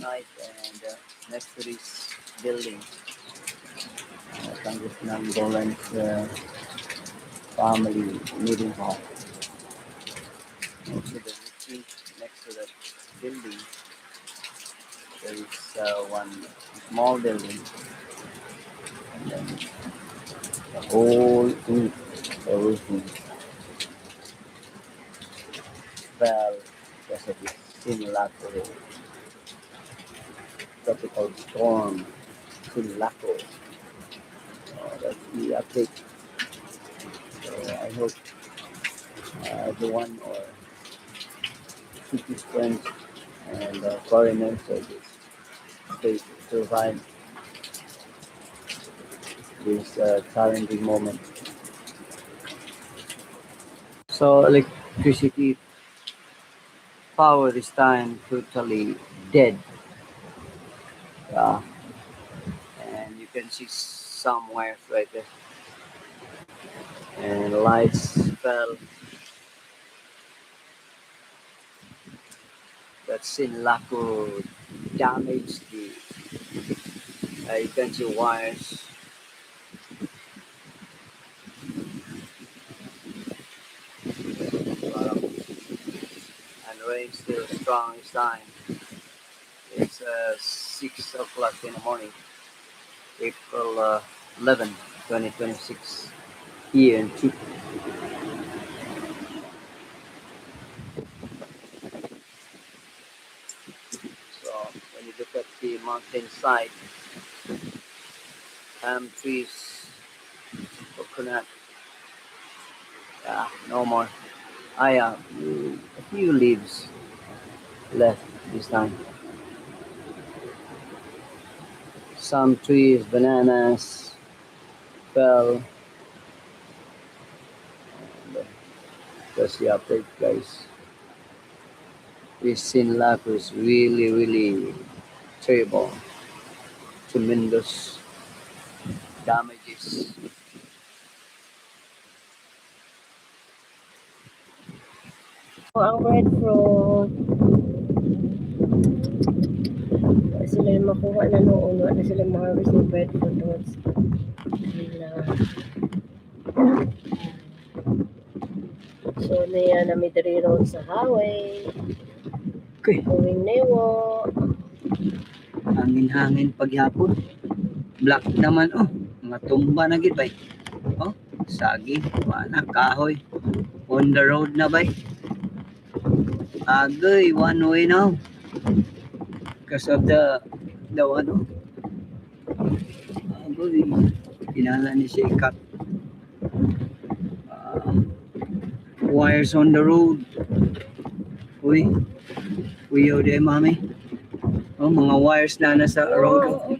night, and next to this building, Congressman Dolan's family meeting hall. Also, the retreat next to that building, there is one small building, and then the whole thing, everything fell because of this simulacro tropical storm, simulacro. That's the update. So I hope everyone or citizens and foreigners of this state survive this challenging moment. So electricity power this time totally dead. Yeah, and you can see some wires right there, and lights fell. That Sinlaco damaged the. You can see wires. And rain still strong this time. It's 6 o'clock in the morning, April 11, 2026, here in Chuuk. So when you look at the mountainside, palm trees, coconut, no more. A few leaves left this time. Some trees, bananas, fell. And, that's the update, guys. This Sinlaco is really, really terrible. Tremendous damages. Ang breadfruit. Sila yung makuha na noon. Wala sila ma-harvest ng breadfruit. So, na Midri Road sa highway. Okay. Going Newo. Hangin-hangin paghapon. Black naman, oh. Mga tumba na gid bay. Oh, sagi, wala, kahoy. On the road na bay. Agay, one way now. Because of the one, oh. Agay, pinala ni siya cut. Wires on the road. Uy, uyaw di mami. Oh, mga wires na nasa road.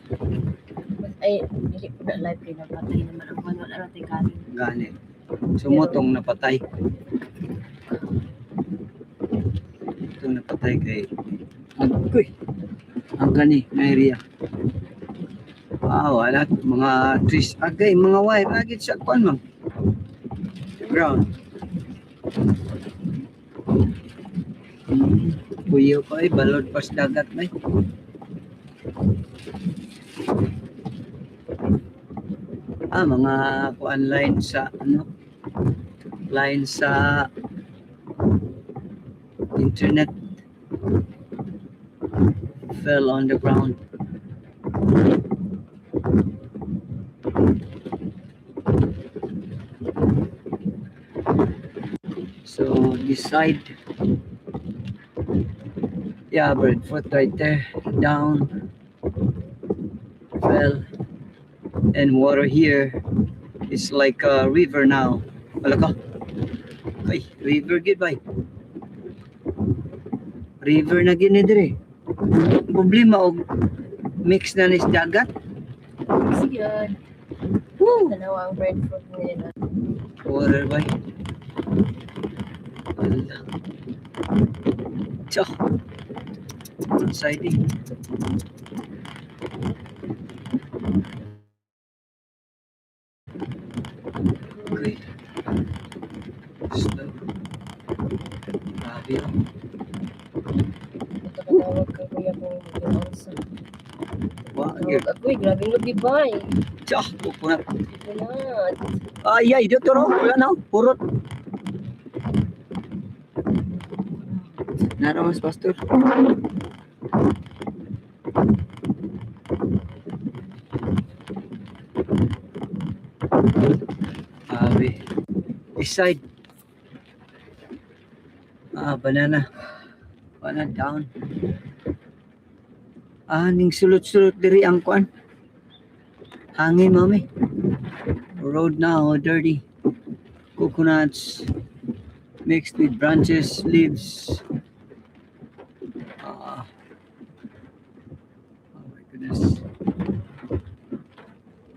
Ay, hindi ko na live kayo napatay naman. Ang wala natin kanin. Ganit. Sumutong napatay. Itong napatay kay Agoy. Ang gani, na area. Wala. Mga trees. Agay, mga wire. Agit sa kwan, ma'am. Ground. Kuyaw pa ay, balod pas dagat na. Mga kuan line sa line sa internet fell on the ground. So this side, breadfruit right there, down, fell, and water here is like a river now. Wala ka? Ay, river gid bay. River na gini dire. Problema og mix na nis dagat. Sige. Woo! Dalawa ang breadfruit nila. Water bay. Wala. Tiyo. Exciting. Okay. Slow. Grabe yun. Ito katawag ka kuya ko. Yung also. Wa Tawag ako eh, grabe nga bibay. Tiyah, coconut. Coconut. Ay, dito ro. Wala na. Purot. Naramas, pastor. Abi. This side. Banana. Banana down. Ning sulot-sulot diri ang kuan. Hangin, mami. Road now, dirty. Coconuts mixed with branches, leaves. Oh my goodness.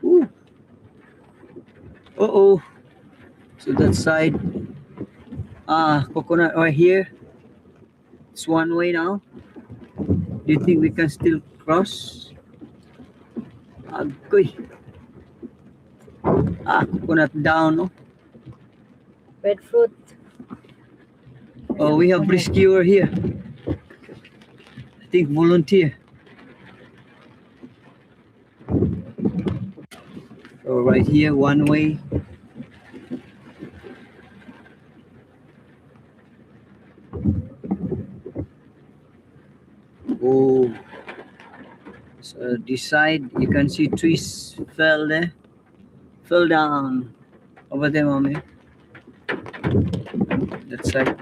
Ooh. Uh-oh. So that side. Coconut right here. It's one way now. Do you think we can still cross? Agoy. Coconut down, no? Breadfruit. Oh, we have rescuer here. I think volunteer. So right here, one way. Oh, so this side you can see trees fell there, fell down over there, mommy. That side.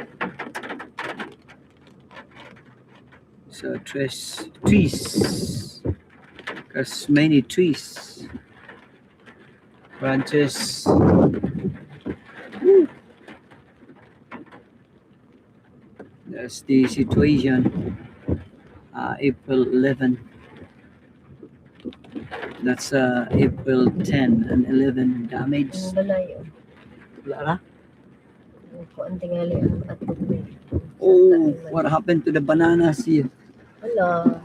So trees, because many trees, branches. Woo. That's the situation. April 11. That's April 10 and 11 damage. Ang balayo. Wala. Kuan tingali ang atot ko. Oh, what happened to the bananas here? Hala.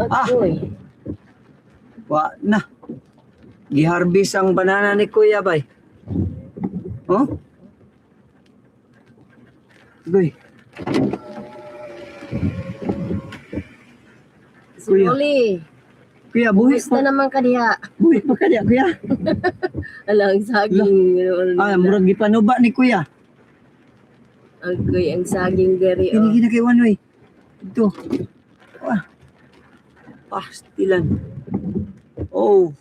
Agoy. Wa na. Giharbis ang banana ni Kuya bay. Oh? Goy. Kuya. Suli. Kuya, buhit Buhis na naman ka diha. Buhit pa kanya, Kuya. Alang saging. Murag gipanuba ni Kuya. Agoy, ang saging diri. Oh. Gini kay one way. Ito. Pastilan. Oh.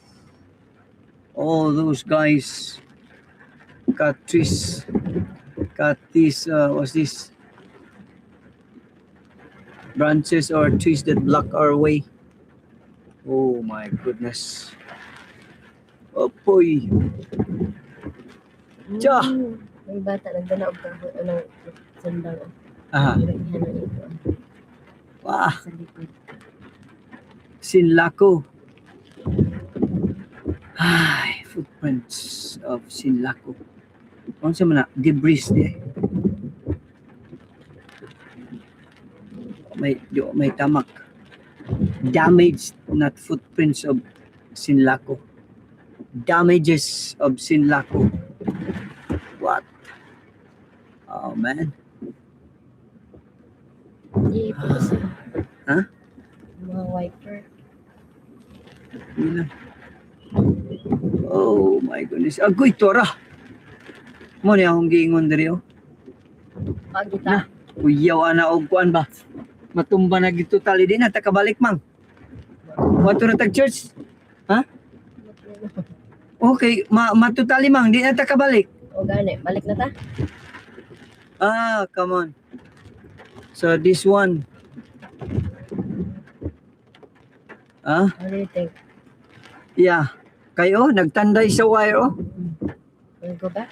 Oh, those guys got trees. Got these, what's this? Branches or trees that block our way. Oh my goodness. Oh boy. Tiya. May bata nagdala og anong sandal. Aha. Ito. Wah. Sa likod. Sinlaco. Ay, footprints of Sinlaco. Kung sa mana, debris di. May tamak. Damaged, not footprints of Sinlaco. Damages of Sinlaco. What? Oh man. Hindi po kasi. Ha? Mga wiper. Yun lang. Oh my goodness. Agoy, tora. Mo niya akong giingon diri oh. Pagita. Uyaw ana og kuan ba? Matumba na gito tali di na takabalik mang. Wato na tag church. Ha? Okay, matutali mang di na takabalik. O gani, balik na ta. Come on. So this one. What do you think? Yeah. Kayo nagtanday sa wire oh. We'll go back?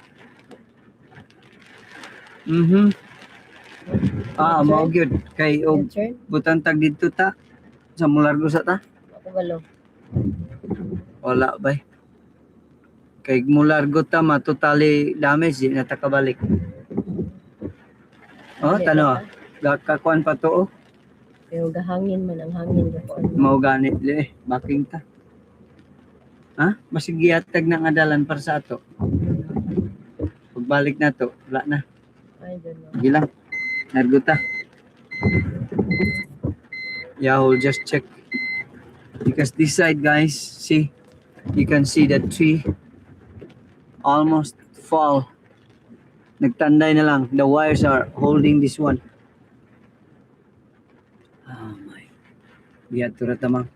Mhm. Mao gyud kay og Your turn? butang tag dito ta sa mulargo sa ta. Ako balo. Wala ba? Kay mulargo ta matutali damage di na ta kabalik. Oh, Balik tanaw. na ta. Gakakuan pa to oh. Pero gahangin man ang hangin ko. Mao ganit le baking ta. Ha? Masigiyatag ng adalan para sa ato. Pagbalik na to, wala na. I don't know. Gilang. Nargo ta. Yeah, we'll just check. Because this side, guys, see, you can see the tree almost fall. Nagtanday na lang. The wires are holding this one. Oh my. Yeah, turatamang.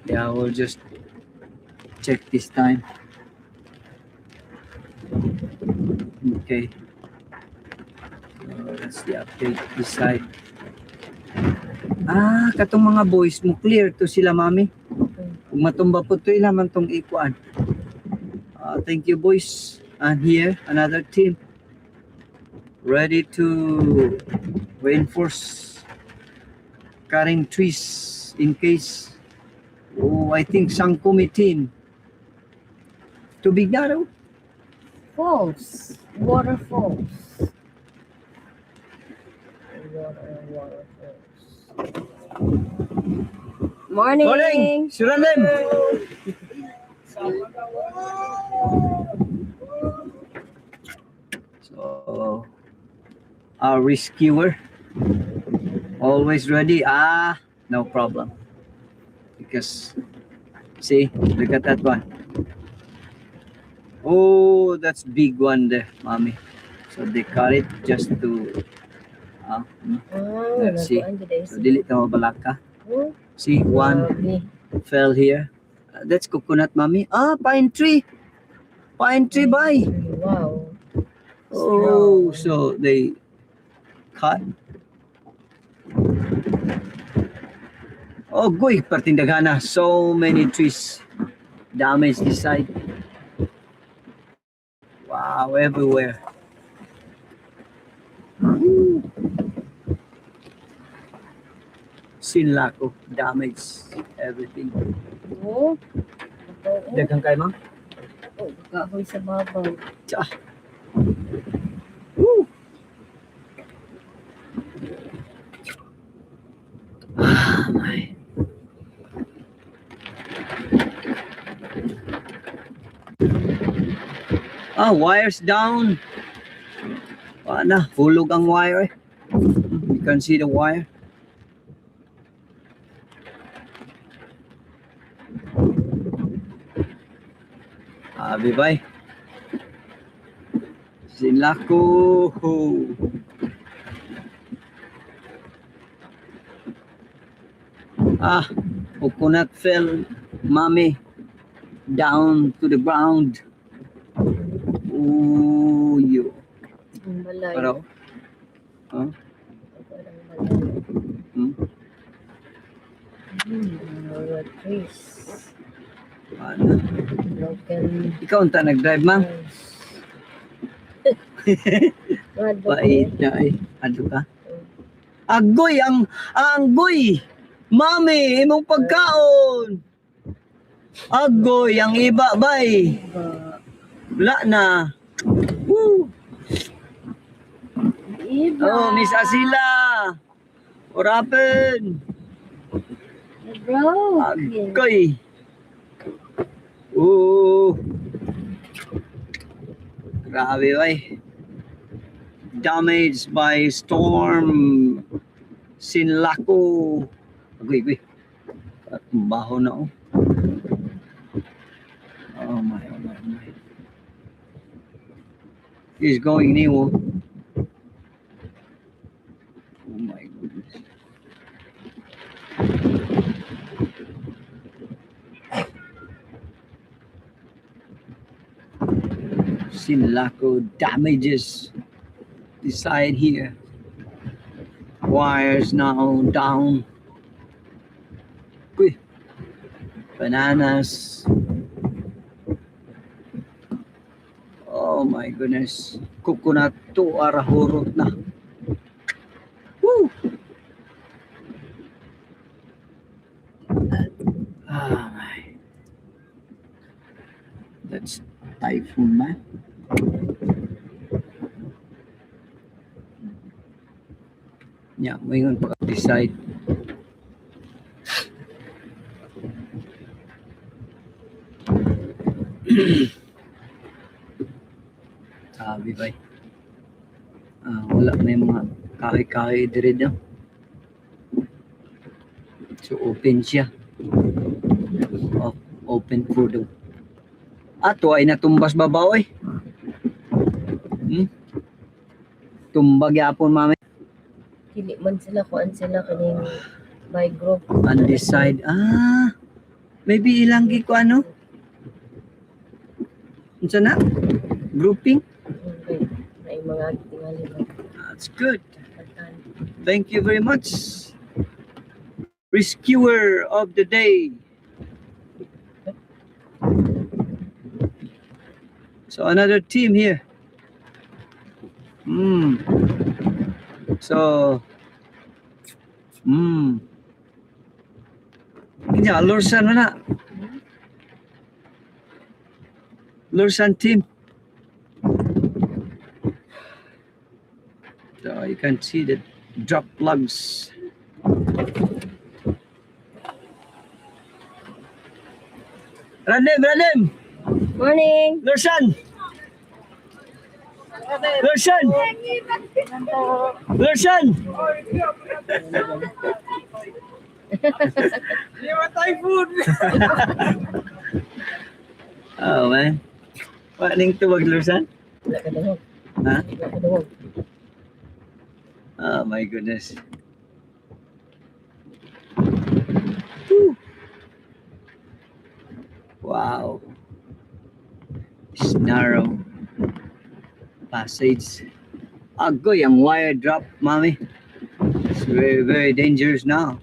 Yeah, we'll just check this time. Okay. That's the update this side. Ah, katong mga boys mo clear to sila, mami. Kung matumba po to ilaman tong ikuan. Thank you, boys. And here, another team ready to reinforce cutting trees in case. Oh, I think Sangkumi team. Tubig na raw. Falls. Waterfalls. Waterfalls. Morning. Morning! Surandem! So, our rescuer always ready. No problem. Because, see, look at that one. Oh, that's big one there, mommy. So they cut it just to, let's see. So dili ta mabalaka. See, one fell here. That's coconut, mommy. Pine tree. Pine tree, bye. Wow. Oh, so they cut. Oh, goy, partindagana. So many trees damaged this side. Wow, everywhere. Sinlako, damaged everything. Oh. Daghang kay ma'am? Oh, kahoy sa babaw. Tsa. Woo! My. Wires down. Na, hulog ang wire. You can see the wire. Bye-bye. Sinlako. Coconut fell, mommy, down to the ground. Oh, you. Ang balay. Pero, huh? Mga trees. Ano? Broken Ikaw unta nag-drive, ma'am? Bait na ay. Ano ka? Agoy, anggoy! Mami, imong pagkaon! Agoy, ang iba, bay! Wala na. Woo! Iba. Oh, Miss Asila! What happened? Bro. Agoy! Oh! Grabe, bay. Damaged by storm. Sinlako. Agoy. Baho na, oh. Oh my. He's going new. Oh my goodness. Sinlako damages the side here. Wires now down. Uy. Bananas. Oh my goodness. Coconut to arahurot na. Woo! My. That's typhoon, man. Yeah, mayroon pa decide. Bye. Wala may mga kahoy-kahoy dire daw. So open siya. Oh, open for the ato ay natumbas babaw eh. Tumbag yapon mami. Dili man sila kuan sila kaning by group. Undecide. Maybe ilang gi ko ano? Unsa na? Grouping? Okay. May mga tingali ba. That's good. Pagtan. Thank you very much. Rescuer of the day. So another team here. So Kanya, Lursan na. Lursan team. So you can see the drop plugs. Ranim! Morning. Lursan! Lursan! Lursan! Typhoon! Oh man. Paning tuwag Lursan? Wala ka dahog. Ha? Wala ka dahog. Oh my goodness. Whew. Wow. It's narrow passage. Agoy, ang wire drop, mommy. It's very, very dangerous now.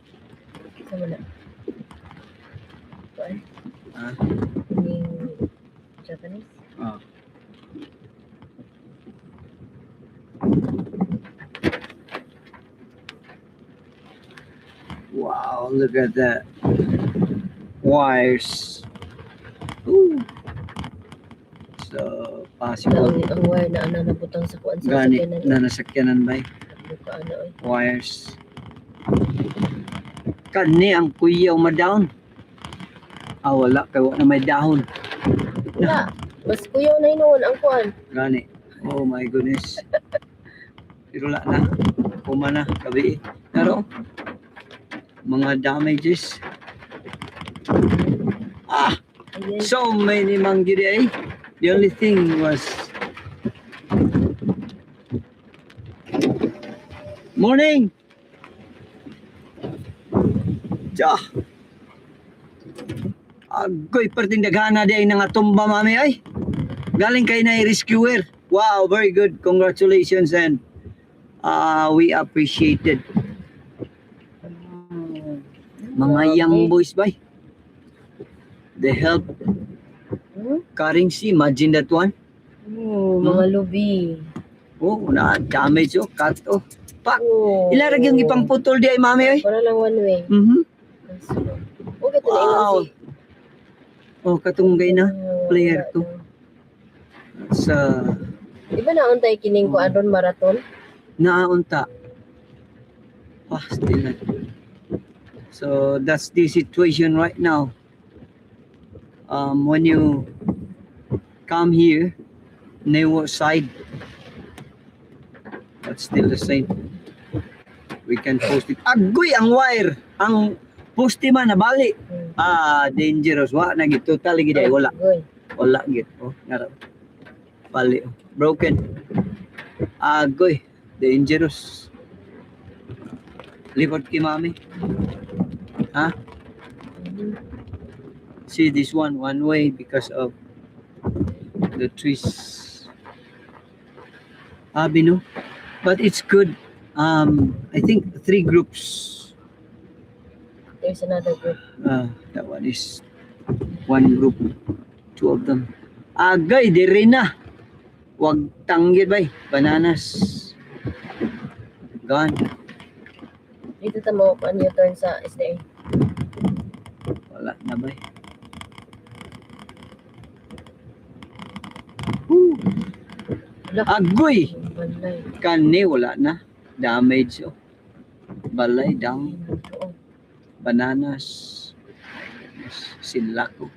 Sa wala. Kuan. Ah. Kaning Japanese. Oh. Wow, look at that. Wires. Ooh. So, possible. Ang wire na ana nabutang sa kuan sa Gani sakyanan. na nasakyanan ba? Buka ano oy. Wires. Kani ang kuyaw ma-down. Wala. Kaya wala na may dahon. Wala. Mas kuyaw na inuon ang kuan. Gani. Oh my goodness. Pero wala na. Puma na. Gabi. Pero, mga damages. Ayan. So many manggiri eh. The only thing was morning. Ja. Agoy perting daghana di ay nangatumba mami ay. Galing kay na rescuer. Wow, very good. Congratulations and we appreciate it. Mga young boys ba? They help carrying sea. Imagine that one. Mga lubi. Oh, na damage oh, cut oh. Pak. Oh. Ilarag yung ipang putol di ay mami ay. Para lang one way. Okay, ito na Wow. Oh, katunggay na player to. Sa Di ba nauntay kining ko adron marathon? naunta. Still not. So that's the situation right now. When you come here, Newo side, that's still the same. We can post it. Agoy ang wire, ang poste man na bali. Dangerous. Wa na gid totally gid ay wala. Wala gid. Oh, nara. Bali. Broken. Agoy, dangerous. Lipot ki mami. Ha? See this one way because of the trees. Bino. But it's good. I think 3 groups. There's another group. That one is 1 group. 2 of them. Agay, diri na. Wag tanggit bay. Bananas. Gone. Dito ta mo ano yung turn sa SDA. Wala na bay. Agoy! Balay. Kani wala na. Damage oh. Balay down. Bananas. Silako.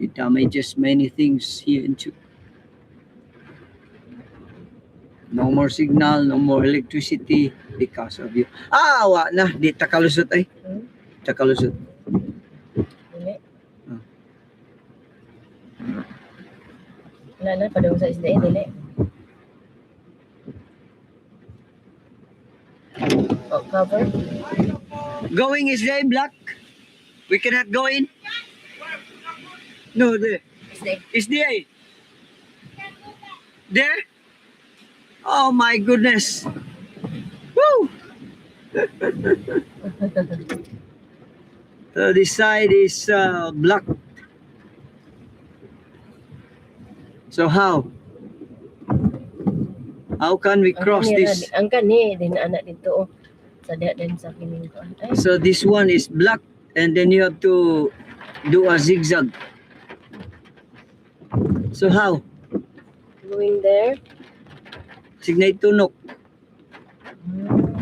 It damages many things here in Chuk. No more signal, no more electricity because of you. Wa na. Di ta kalusot ay. Tsaka lusot. Dili. Ah. Wala na, padung sa isda dili. Oh, cover. Going is there black? We cannot go in? No, there. Isda. Is there? There? Oh my goodness. Woo! So this side is blocked. So how? How can we cross this? Ang kani din anak dito oh. Sa diha din sa kining ko. Ay, So this one is blocked and then you have to do a zigzag. So how? going there. Signate tunok.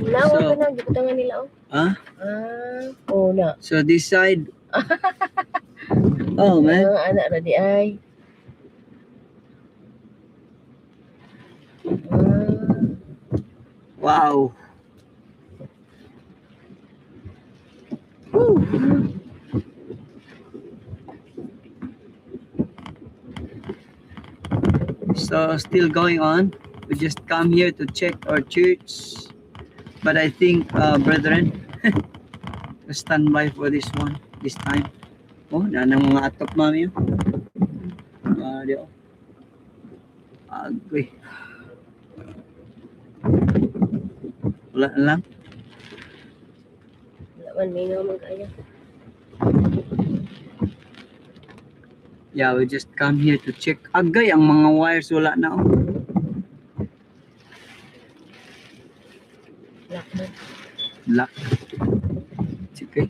Nawa So- ka na gibutangan nila oh. Huh? Oh na. So this side. Oh man. Ang anak ra di ay. Wow. So still going on. We just come here to check our church. But I think, brethren, stand by for this one this time. Oh, nanang mga atop mami yun. Di oh. Agoy. Wala na lang. Wala man may nga man kaya. Yeah, we just come here to check. Agay, ang mga wires wala na oh. Lock man. Black. It's okay.